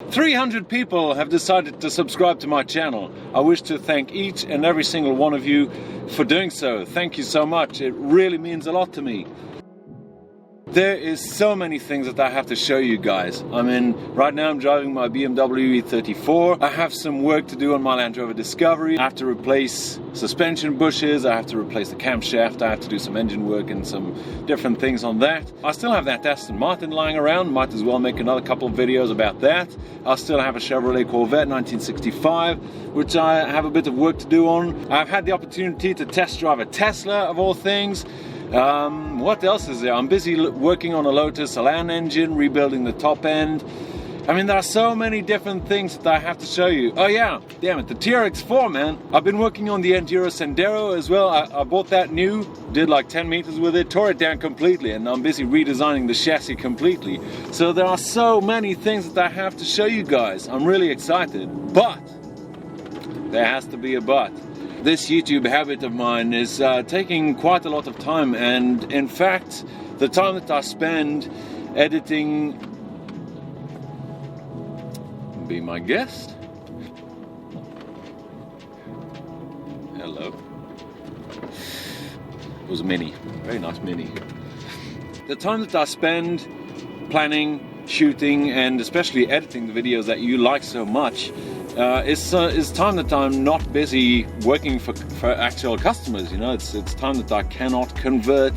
300 people have decided to subscribe to my channel. I wish to thank each and every single one of you for doing so. Thank you so much. It really means a lot to me. There is so many things that I have to show you guys. I mean, right now I'm driving my BMW E34. I have some work to do on my Land Rover Discovery. I have to replace suspension bushes, I have to replace the camshaft, I have to do some engine work and some different things on that. I still have that Aston Martin lying around, might as well make another couple of videos about that. I still have a Chevrolet Corvette 1965, which I have a bit of work to do on. I've had the opportunity to test drive a Tesla, of all things. What else is there? I'm busy working on a Lotus Elan engine, rebuilding the top end. I mean, there are so many different things that I have to show you. Oh yeah, damn it, the TRX4, man. I've been working on the Enduro Sendero as well. I bought that new, did like 10 meters with it, tore it down completely, and I'm busy redesigning the chassis completely. So there are so many things that I have to show you guys. I'm really excited, but there has to be a but. This YouTube habit of mine is taking quite a lot of time, and in fact the time that I spend editing, be my guest. Hello. It was a Mini, very nice Mini. The time that I spend planning, shooting, and especially editing the videos that you like so much is time that I'm not busy working for actual customers. You know, it's time that I cannot convert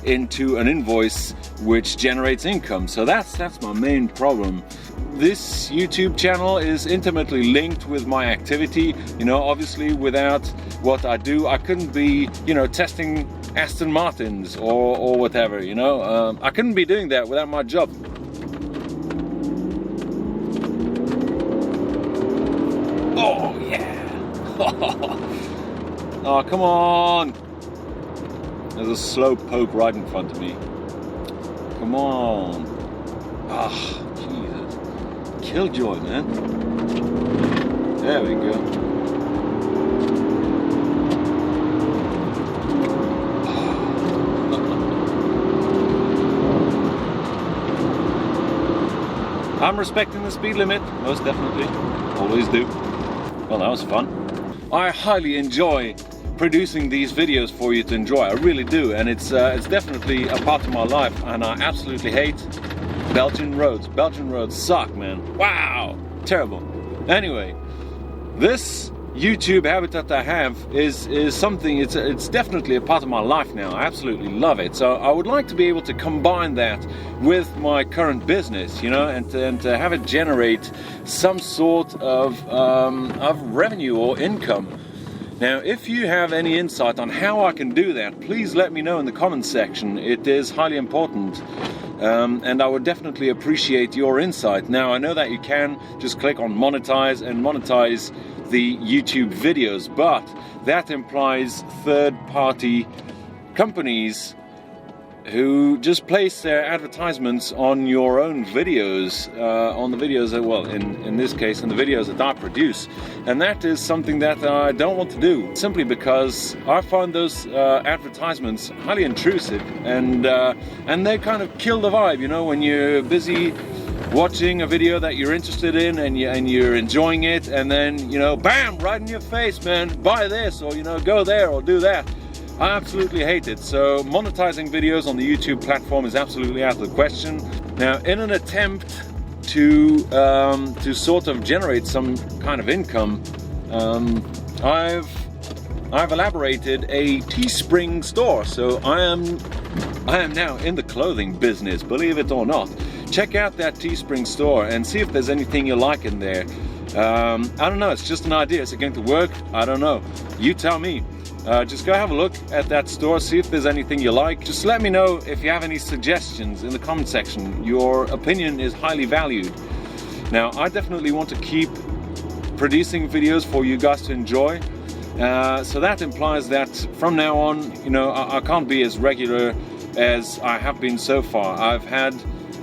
into an invoice which generates income. So that's my main problem. This YouTube channel is intimately linked with my activity. You know, obviously without what I do, I couldn't be, you know, testing Aston Martins or whatever, you know. I couldn't be doing that without my job. Oh yeah! Oh, come on! There's a slow poke right in front of me. Come on! Ah, Jesus! Killjoy, man. There we go. I'm respecting the speed limit, most definitely. Always do. Well, that was fun. I highly enjoy producing these videos for you to enjoy. I really do, and it's definitely a part of my life, and I absolutely hate Belgian roads. Belgian roads suck, man. Wow, terrible. Anyway, this YouTube habit that I have is something, it's definitely a part of my life now. I absolutely love it. So I would like to be able to combine that with my current business, you know, and to have it generate some sort of revenue or income. Now, if you have any insight on how I can do that, please let me know in the comments section. It is highly important. And I would definitely appreciate your insight. Now, I know that you can just click on monetize and monetize the YouTube videos, but that implies third-party companies who just place their advertisements on your own videos, on the videos that, well, in this case, in the videos that I produce. And that is something that I don't want to do, simply because I find those advertisements highly intrusive, and they kind of kill the vibe, you know, when you're busy watching a video that you're interested in and you're enjoying it, and then, you know, bam, right in your face, man, buy this, or, you know, go there or do that. I absolutely hate it. So monetizing videos on the YouTube platform is absolutely out of the question. Now, in an attempt to sort of generate some kind of income, I've elaborated a Teespring store. So I am now in the clothing business, believe it or not. Check out that Teespring store and see if there's anything you like in there. I don't know, it's just an idea. Is it going to work? I don't know. You tell me. Just go have a look at that store, see if there's anything you like. Just let me know if you have any suggestions in the comment section. Your opinion is highly valued. Now, I definitely want to keep producing videos for you guys to enjoy. So that implies that from now on, you know, I can't be as regular as I have been so far. I've had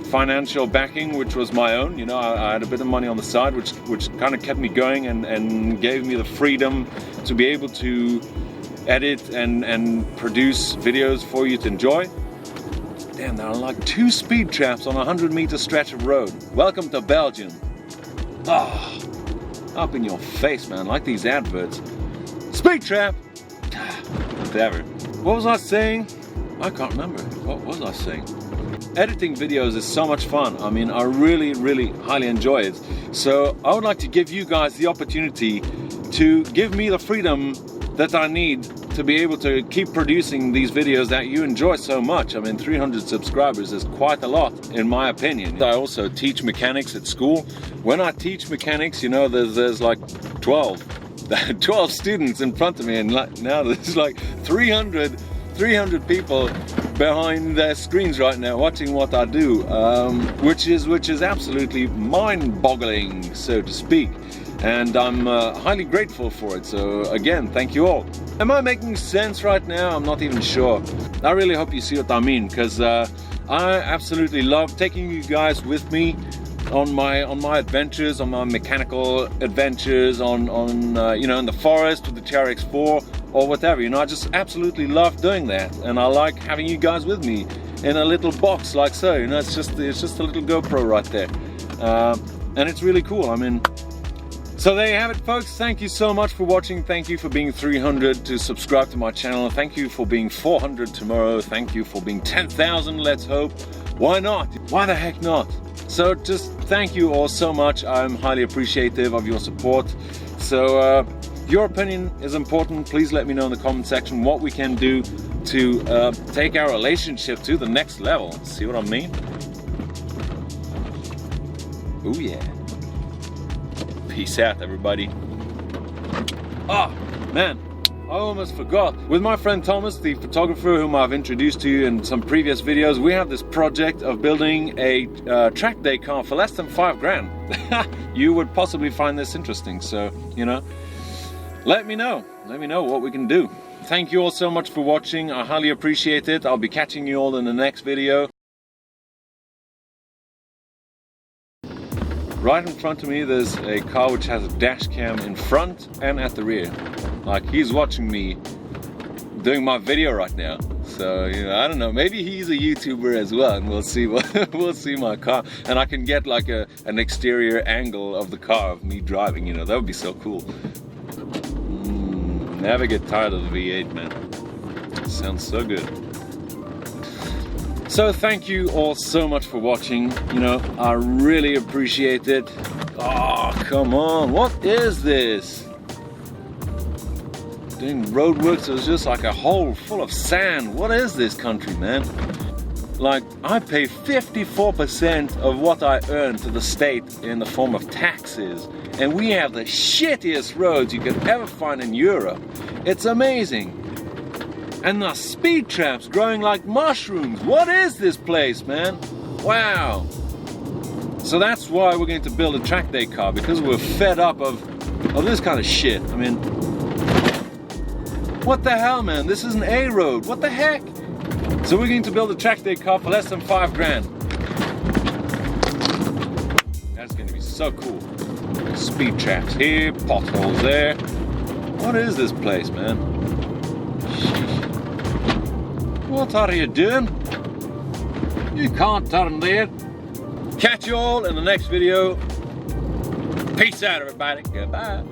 financial backing, which was my own. You know, I had a bit of money on the side, which kind of kept me going and gave me the freedom to be able to edit and produce videos for you to enjoy. Damn, there are like 2 speed traps on a 100-meter stretch of road. Welcome to Belgium. Oh, up in your face, man, like these adverts. Speed trap! Whatever. What was I saying? I can't remember. What was I saying? Editing videos is so much fun. I mean, I really, really highly enjoy it. So I would like to give you guys the opportunity to give me the freedom that I need to be able to keep producing these videos that you enjoy so much. I mean, 300 subscribers is quite a lot, in my opinion. I also teach mechanics at school. When I teach mechanics, you know, there's like 12 students in front of me, and now there's like 300 people behind their screens right now watching what I do, which is absolutely mind-boggling, so to speak. And I'm highly grateful for it. So again, thank you all. Am I making sense right now? I'm not even sure. I really hope you see what I mean, because I absolutely love taking you guys with me on my adventures, on my mechanical adventures, on you know, in the forest with the TRX4 or whatever. You know, I just absolutely love doing that, and I like having you guys with me in a little box like so. You know, it's just a little GoPro right there, and it's really cool. I mean, so there you have it, folks. Thank you so much for watching. Thank you for being 300 to subscribe to my channel. Thank you for being 400 tomorrow. Thank you for being 10,000. Let's hope. Why not? Why the heck not? So just thank you all so much. I'm highly appreciative of your support. So your opinion is important. Please let me know in the comment section what we can do to take our relationship to the next level. See what I mean? Oh yeah. Peace out, everybody. Oh man, I almost forgot. With my friend Thomas, the photographer whom I've introduced to you in some previous videos, we have this project of building a track day car for less than $5 grand. You would possibly find this interesting, so, you know, let me know what we can do. Thank you all so much for watching. I highly appreciate it. I'll be catching you all in the next video. Right in front of me there's a car which has a dash cam in front and at the rear. Like, he's watching me doing my video right now. So, you know, I don't know, maybe he's a YouTuber as well, and we'll see we'll see my car, and I can get like an exterior angle of the car of me driving, you know. That would be so cool. Never get tired of the V8, man. Sounds so good. So thank you all so much for watching. You know, I really appreciate it. Oh, come on, what is this? Doing roadworks, it was just like a hole full of sand. What is this country, man? Like, I pay 54% of what I earn to the state in the form of taxes, and we have the shittiest roads you could ever find in Europe. It's amazing. And the speed traps growing like mushrooms. What is this place, man? Wow. So that's why we're going to build a track day car, because we're fed up of this kind of shit. I mean, what the hell, man? This is an A road. What the heck? So we're going to build a track day car for less than $5 grand. That's going to be so cool. Speed traps here, potholes there. What is this place, man? What are you doing? You can't turn there. Catch you all in the next video. Peace out, everybody. Goodbye.